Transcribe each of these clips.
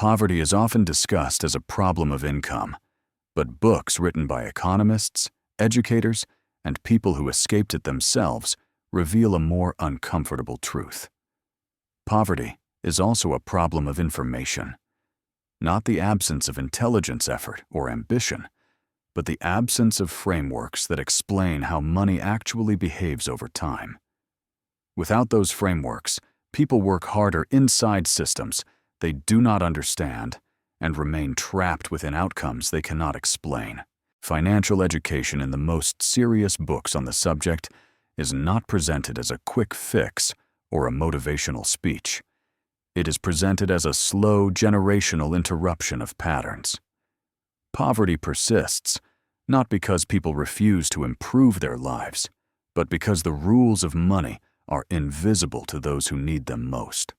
Poverty is often discussed as a problem of income, but books written by economists, educators, and people who escaped it themselves reveal a more uncomfortable truth. Poverty is also a problem of information, not the absence of intelligence effort or ambition, but the absence of frameworks that explain how money actually behaves over time. Without those frameworks, people work harder inside systems they do not understand and remain trapped within outcomes they cannot explain. Financial education in the most serious books on the subject is not presented as a quick fix or a motivational speech. It is presented as a slow generational interruption of patterns. Poverty persists, not because people refuse to improve their lives, but because the rules of money are invisible to those who need them most.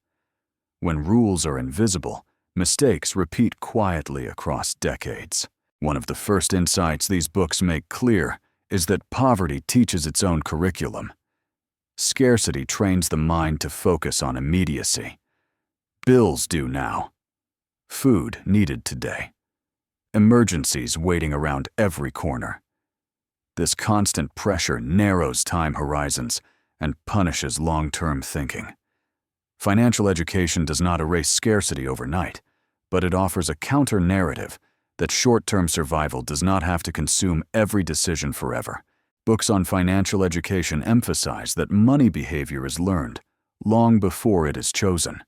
When rules are invisible, mistakes repeat quietly across decades. One of the first insights these books make clear is that poverty teaches its own curriculum. Scarcity trains the mind to focus on immediacy. Bills due now. Food needed today. Emergencies waiting around every corner. This constant pressure narrows time horizons and punishes long-term thinking. Financial education does not erase scarcity overnight, but it offers a counter-narrative that short-term survival does not have to consume every decision forever. Books on financial education emphasize that money behavior is learned long before it is chosen.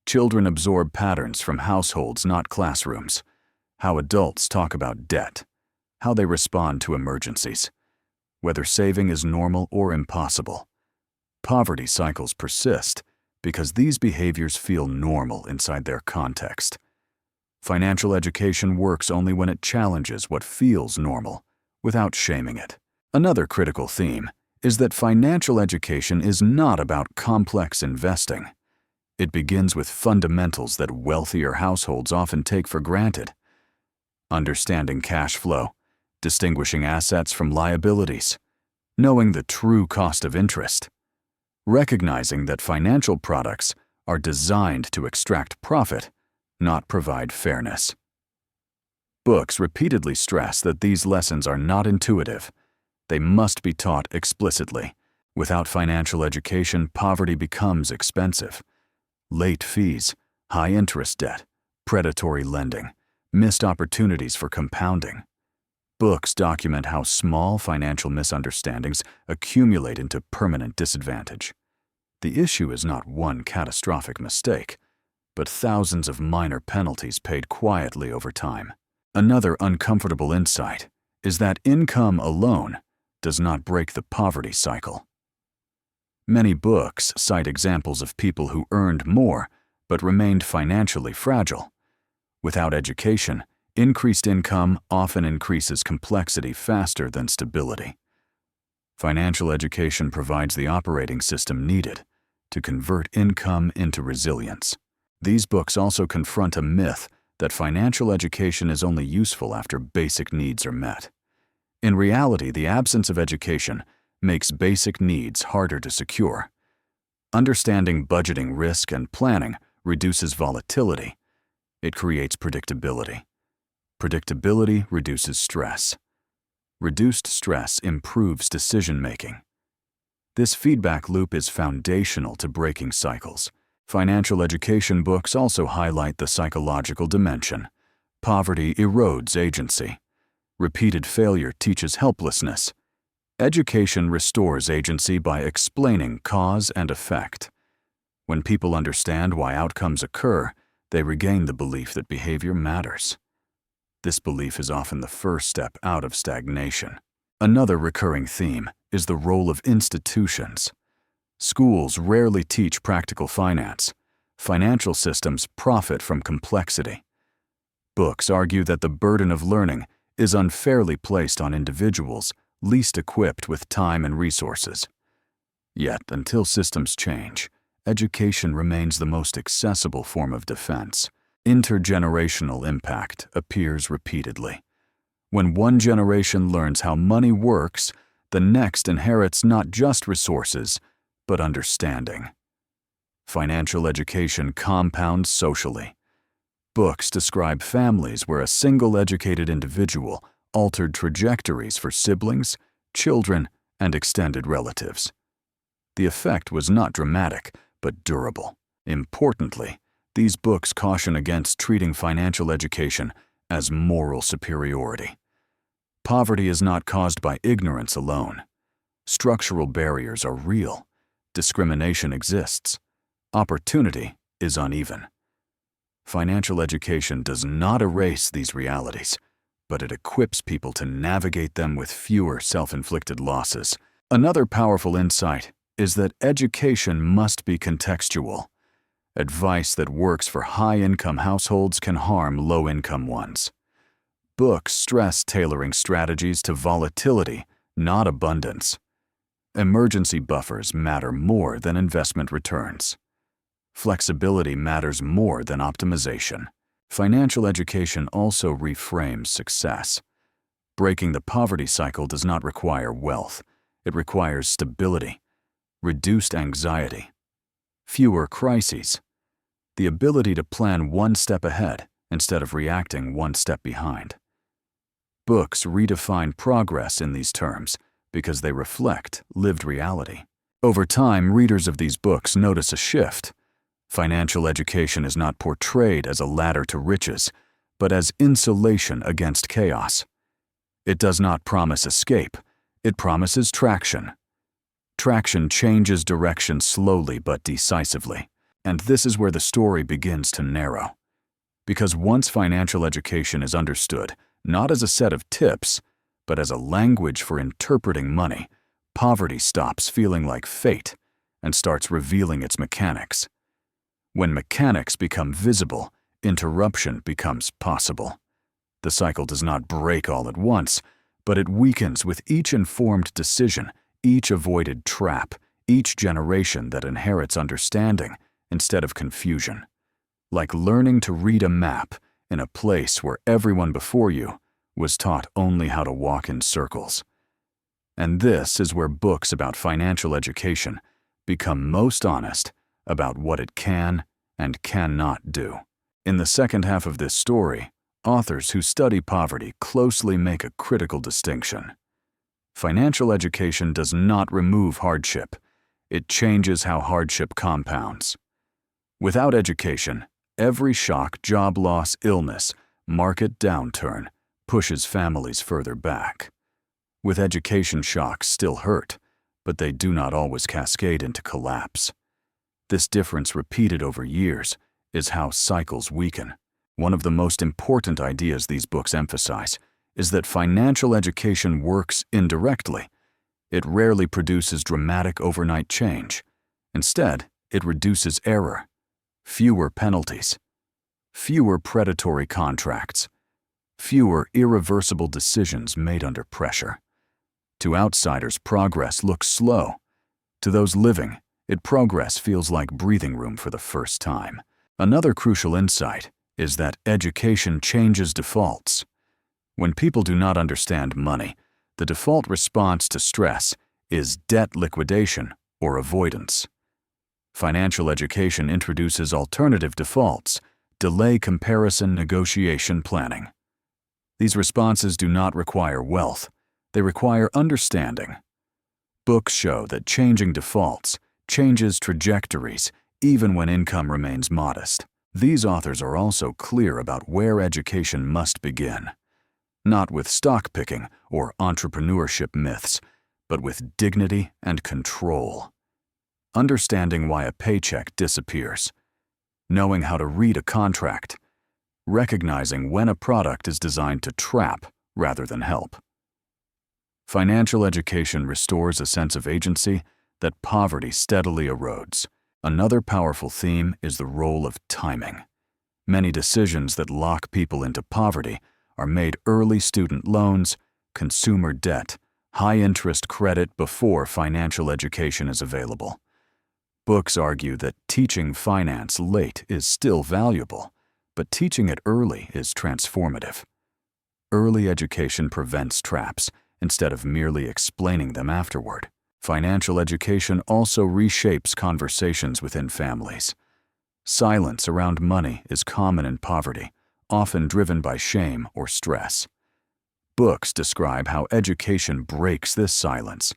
Children absorb patterns from households, not classrooms. How adults talk about debt, how they respond to emergencies, whether saving is normal or impossible. Poverty cycles persist because these behaviors feel normal inside their context. Financial education works only when it challenges what feels normal, without shaming it. Another critical theme is that financial education is not about complex investing. It begins with fundamentals that wealthier households often take for granted. Understanding cash flow, distinguishing assets from liabilities, knowing the true cost of interest, recognizing that financial products are designed to extract profit, not provide fairness. Books repeatedly stress that these lessons are not intuitive. They must be taught explicitly. Without financial education, poverty becomes expensive. Late fees, high interest debt, predatory lending, missed opportunities for compounding. Books document how small financial misunderstandings accumulate into permanent disadvantage. The issue is not one catastrophic mistake, but thousands of minor penalties paid quietly over time. Another uncomfortable insight is that income alone does not break the poverty cycle. Many books cite examples of people who earned more but remained financially fragile. Without education, increased income often increases complexity faster than stability. Financial education provides the operating system needed to convert income into resilience. These books also confront a myth that financial education is only useful after basic needs are met. In reality, the absence of education makes basic needs harder to secure. Understanding budgeting risk and planning reduces volatility. It creates predictability. Predictability reduces stress. Reduced stress improves decision-making. This feedback loop is foundational to breaking cycles. Financial education books also highlight the psychological dimension. Poverty erodes agency. Repeated failure teaches helplessness. Education restores agency by explaining cause and effect. When people understand why outcomes occur, they regain the belief that behavior matters. This belief is often the first step out of stagnation. Another recurring theme is the role of institutions. Schools rarely teach practical finance. Financial systems profit from complexity. Books argue that the burden of learning is unfairly placed on individuals least equipped with time and resources. Yet, until systems change, education remains the most accessible form of defense. Intergenerational impact appears repeatedly. When one generation learns how money works, the next inherits not just resources, but understanding. Financial education compounds socially. Books describe families where a single educated individual altered trajectories for siblings, children, and extended relatives. The effect was not dramatic, but durable. Importantly, these books caution against treating financial education as moral superiority. Poverty is not caused by ignorance alone. Structural barriers are real. Discrimination exists. Opportunity is uneven. Financial education does not erase these realities, but it equips people to navigate them with fewer self-inflicted losses. Another powerful insight is that education must be contextual. Advice that works for high-income households can harm low-income ones. Books stress tailoring strategies to volatility, not abundance. Emergency buffers matter more than investment returns. Flexibility matters more than optimization. Financial education also reframes success. Breaking the poverty cycle does not require wealth. It requires stability, reduced anxiety, fewer crises, the ability to plan one step ahead instead of reacting one step behind. Books redefine progress in these terms because they reflect lived reality. Over time, readers of these books notice a shift. Financial education is not portrayed as a ladder to riches, but as insulation against chaos. It does not promise escape. It promises traction. Traction changes direction slowly but decisively, and this is where the story begins to narrow. Because once financial education is understood, not as a set of tips, but as a language for interpreting money, poverty stops feeling like fate and starts revealing its mechanics. When mechanics become visible, interruption becomes possible. The cycle does not break all at once, but it weakens with each informed decision, each avoided trap, each generation that inherits understanding instead of confusion. Like learning to read a map in a place where everyone before you was taught only how to walk in circles. And this is where books about financial education become most honest about what it can and cannot do. In the second half of this story, authors who study poverty closely make a critical distinction. Financial education does not remove hardship. It changes how hardship compounds. Without education, every shock, job loss, illness, market downturn pushes families further back. With education, shocks still hurt, but they do not always cascade into collapse. This difference, repeated over years, is how cycles weaken. One of the most important ideas these books emphasize is that financial education works indirectly. It rarely produces dramatic overnight change. Instead, it reduces error, fewer penalties, fewer predatory contracts, fewer irreversible decisions made under pressure. To outsiders, progress looks slow. To those living, progress feels like breathing room for the first time. Another crucial insight is that education changes defaults. When people do not understand money, the default response to stress is debt liquidation or avoidance. Financial education introduces alternative defaults, delay comparison, negotiation, planning. These responses do not require wealth. They require understanding. Books show that changing defaults changes trajectories even when income remains modest. These authors are also clear about where education must begin. Not with stock picking or entrepreneurship myths, but with dignity and control. Understanding why a paycheck disappears. Knowing how to read a contract. Recognizing when a product is designed to trap rather than help. Financial education restores a sense of agency that poverty steadily erodes. Another powerful theme is the role of timing. Many decisions that lock people into poverty are made early: student loans, consumer debt, high-interest credit before financial education is available. Books argue that teaching finance late is still valuable, but teaching it early is transformative. Early education prevents traps instead of merely explaining them afterward. Financial education also reshapes conversations within families. Silence around money is common in poverty, often driven by shame or stress. Books describe how education breaks this silence.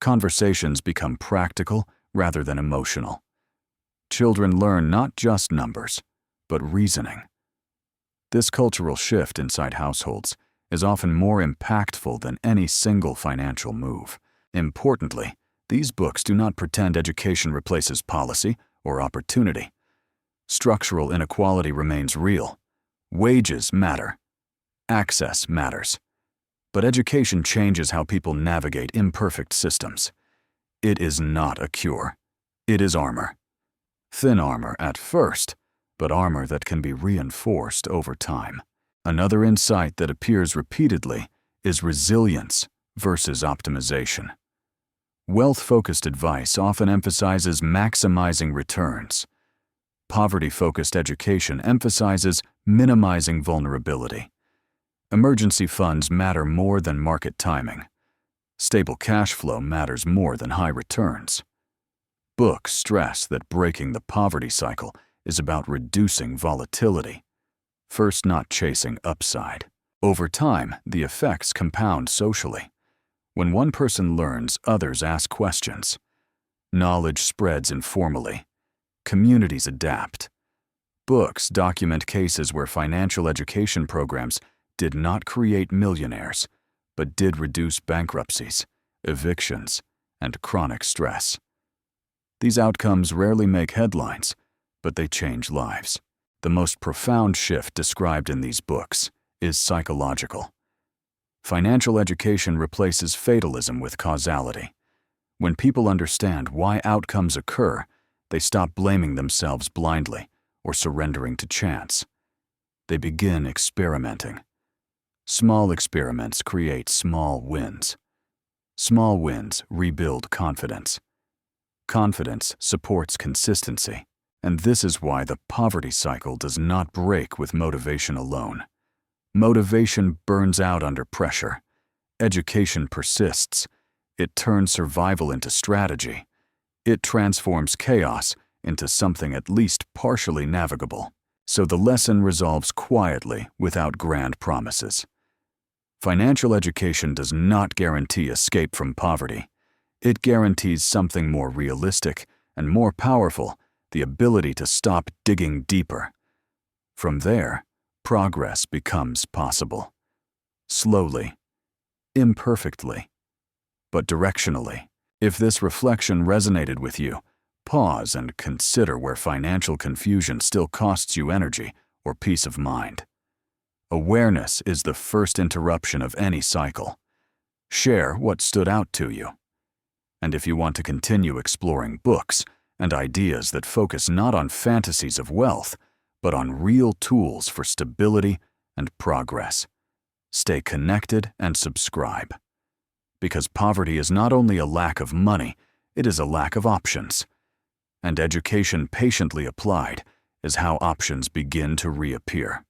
Conversations become practical rather than emotional. Children learn not just numbers, but reasoning. This cultural shift inside households is often more impactful than any single financial move. Importantly, these books do not pretend education replaces policy or opportunity. Structural inequality remains real. Wages matter. Access matters. But education changes how people navigate imperfect systems. It is not a cure. It is armor. Thin armor at first, but armor that can be reinforced over time. Another insight that appears repeatedly is resilience versus optimization. Wealth-focused advice often emphasizes maximizing returns. Poverty-focused education emphasizes minimizing vulnerability. Emergency funds matter more than market timing. Stable cash flow matters more than high returns. Books stress that breaking the poverty cycle is about reducing volatility. First, not chasing upside. Over time, the effects compound socially. When one person learns, others ask questions. Knowledge spreads informally. Communities adapt. Books document cases where financial education programs did not create millionaires, but did reduce bankruptcies, evictions, and chronic stress. These outcomes rarely make headlines, but they change lives. The most profound shift described in these books is psychological. Financial education replaces fatalism with causality. When people understand why outcomes occur, they stop blaming themselves blindly or surrendering to chance. They begin experimenting. Small experiments create small wins. Small wins rebuild confidence. Confidence supports consistency. And this is why the poverty cycle does not break with motivation alone. Motivation burns out under pressure. Education persists. It turns survival into strategy. It transforms chaos into something at least partially navigable. So the lesson resolves quietly without grand promises. Financial education does not guarantee escape from poverty. It guarantees something more realistic and more powerful: the ability to stop digging deeper. From there, progress becomes possible. Slowly, imperfectly, but directionally. If this reflection resonated with you, pause and consider where financial confusion still costs you energy or peace of mind. Awareness is the first interruption of any cycle. Share what stood out to you. And if you want to continue exploring books and ideas that focus not on fantasies of wealth, but on real tools for stability and progress, stay connected and subscribe. Because poverty is not only a lack of money, it is a lack of options. And education patiently applied is how options begin to reappear.